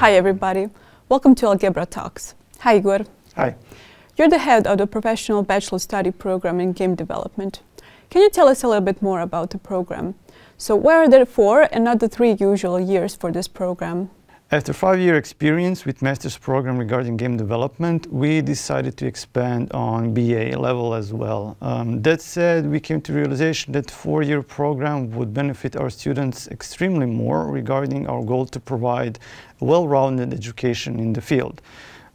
Hi everybody, welcome to Algebra Talks. Hi Igor. Hi. You're the head of the professional bachelor study program in game development. Can you tell us a little bit more about the program? So what are the 4 and not the 3 usual years for this program? After 5-year experience with master's program regarding game development, we decided to expand on BA level as well. That said, we came to realization that 4-year program would benefit our students extremely more regarding our goal to provide a well-rounded education in the field.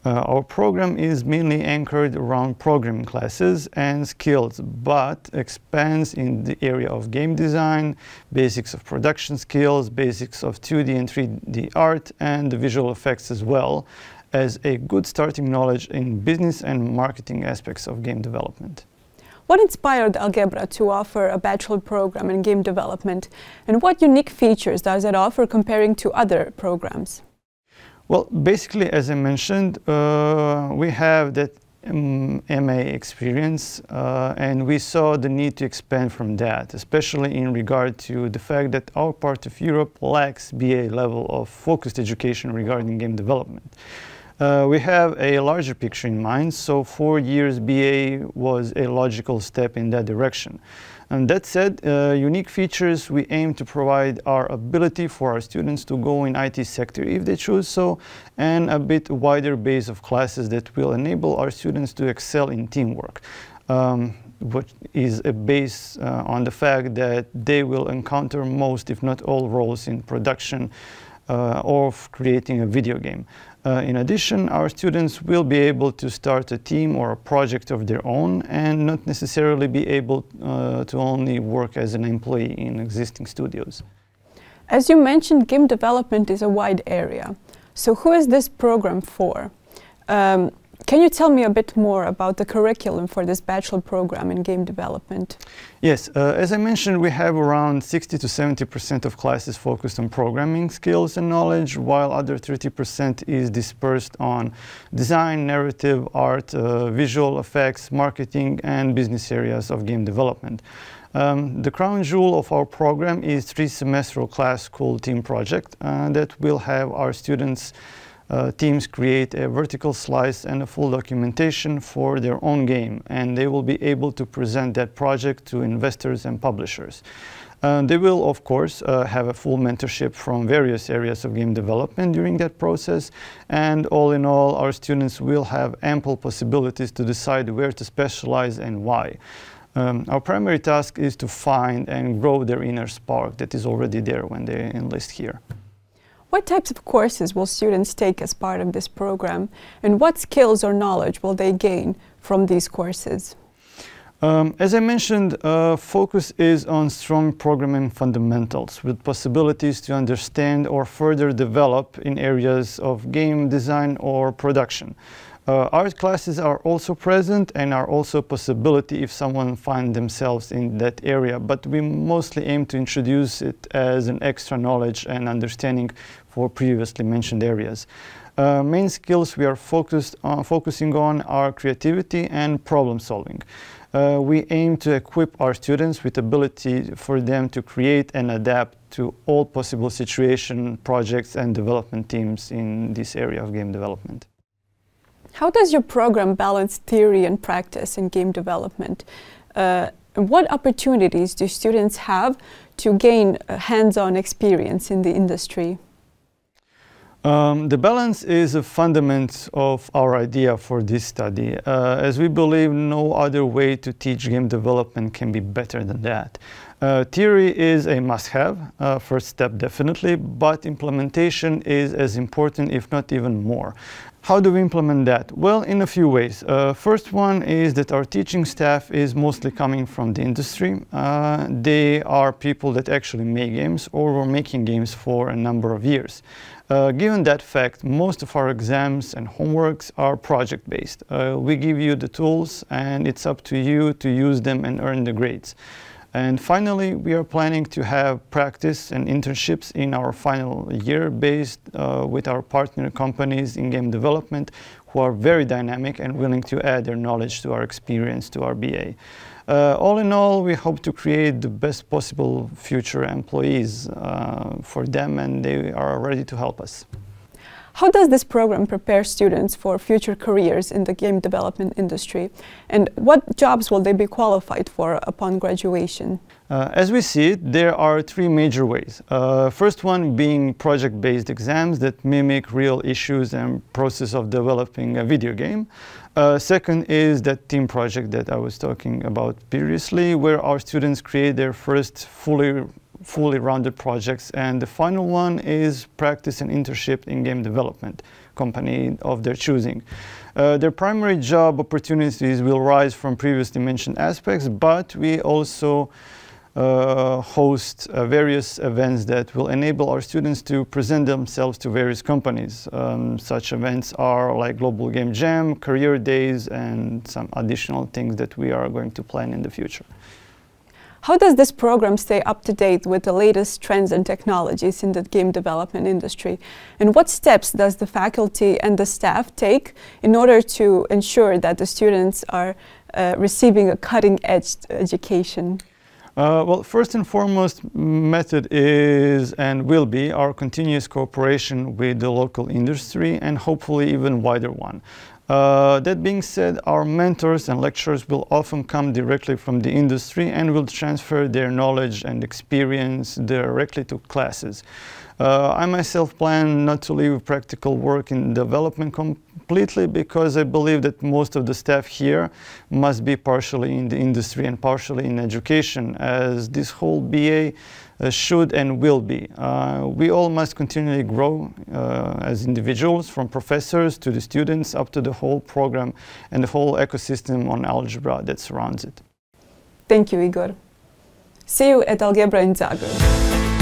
Our program is mainly anchored around programming classes and skills, but expands in the area of game design, basics of production skills, basics of 2D and 3D art, and the visual effects as well, as a good starting knowledge in business and marketing aspects of game development. What inspired Algebra to offer a bachelor program in game development, and what unique features does it offer comparing to other programs? Well, basically, as I mentioned, we have that MA experience, and we saw the need to expand from that, especially in regard to the fact that our part of Europe lacks BA level of focused education regarding game development. We have a larger picture in mind, so 4 years BA was a logical step in that direction. And that said, unique features we aim to provide are ability for our students to go in IT sector if they choose so, and a bit wider base of classes that will enable our students to excel in teamwork, which is a base on the fact that they will encounter most, if not all, roles in production of creating a video game. In addition, our students will be able to start a team or a project of their own and not necessarily be able to only work as an employee in existing studios. As you mentioned, game development is a wide area. So who is this program for? Can you tell me a bit more about the curriculum for this bachelor program in game development? Yes, as I mentioned, we have around 60 to 70% of classes focused on programming skills and knowledge, while other 30% is dispersed on design, narrative, art, visual effects, marketing, and business areas of game development. The crown jewel of our program is 3-semestral class called Team Project that will have our students teams create a vertical slice and a full documentation for their own game, and they will be able to present that project to investors and publishers. They will, of course, have a full mentorship from various areas of game development during that process, and all in all, our students will have ample possibilities to decide where to specialize and why. Our primary task is to find and grow their inner spark that is already there when they enlist here. What types of courses will students take as part of this program, and what skills or knowledge will they gain from these courses? As I mentioned, focus is on strong programming fundamentals with possibilities to understand or further develop in areas of game design or production. Art classes are also present and are also a possibility if someone finds themselves in that area, but we mostly aim to introduce it as an extra knowledge and understanding for previously mentioned areas. Main skills we are focusing on are creativity and problem solving. We aim to equip our students with ability for them to create and adapt to all possible situations, projects, and development teams in this area of game development. How does your program balance theory and practice in game development? What opportunities do students have to gain hands-on experience in the industry? The balance is a fundament of our idea for this study, as we believe no other way to teach game development can be better than that. Theory is a must-have, first step definitely, but implementation is as important, if not even more. How do we implement that? Well, in a few ways. First one is that our teaching staff is mostly coming from the industry. They are people that actually make games or were making games for a number of years. Given that fact, most of our exams and homeworks are project-based. We give you the tools and it's up to you to use them and earn the grades. And finally, we are planning to have practice and internships in our final year based with our partner companies in game development who are very dynamic and willing to add their knowledge to our experience to our BA. All in all, we hope to create the best possible future employees for them, and they are ready to help us. How does this program prepare students for future careers in the game development industry? And what jobs will they be qualified for upon graduation? As we see it, there are three major ways. First one being project-based exams that mimic real issues and process of developing a video game. Second is that team project that I was talking about previously, where our students create their first fully rounded projects. And the final one is practice and internship in game development company of their choosing. Their primary job opportunities will rise from previously mentioned aspects, but we also host various events that will enable our students to present themselves to various companies. Such events are like Global Game Jam, career days, and some additional things that we are going to plan in the future. How does this program stay up to date with the latest trends and technologies in the game development industry? And what steps does the faculty and the staff take in order to ensure that the students are receiving a cutting-edge education? Well, first and foremost method is and will be our continuous cooperation with the local industry and hopefully even wider one. That being said, our mentors and lecturers will often come directly from the industry and will transfer their knowledge and experience directly to classes. I myself plan not to leave practical work in development completely because I believe that most of the staff here must be partially in the industry and partially in education, as this whole BA should and will be. We all must continually grow as individuals, from professors to the students up to the whole program and the whole ecosystem on algebra that surrounds it. Thank you, Igor. See you at Algebra in Zagreb.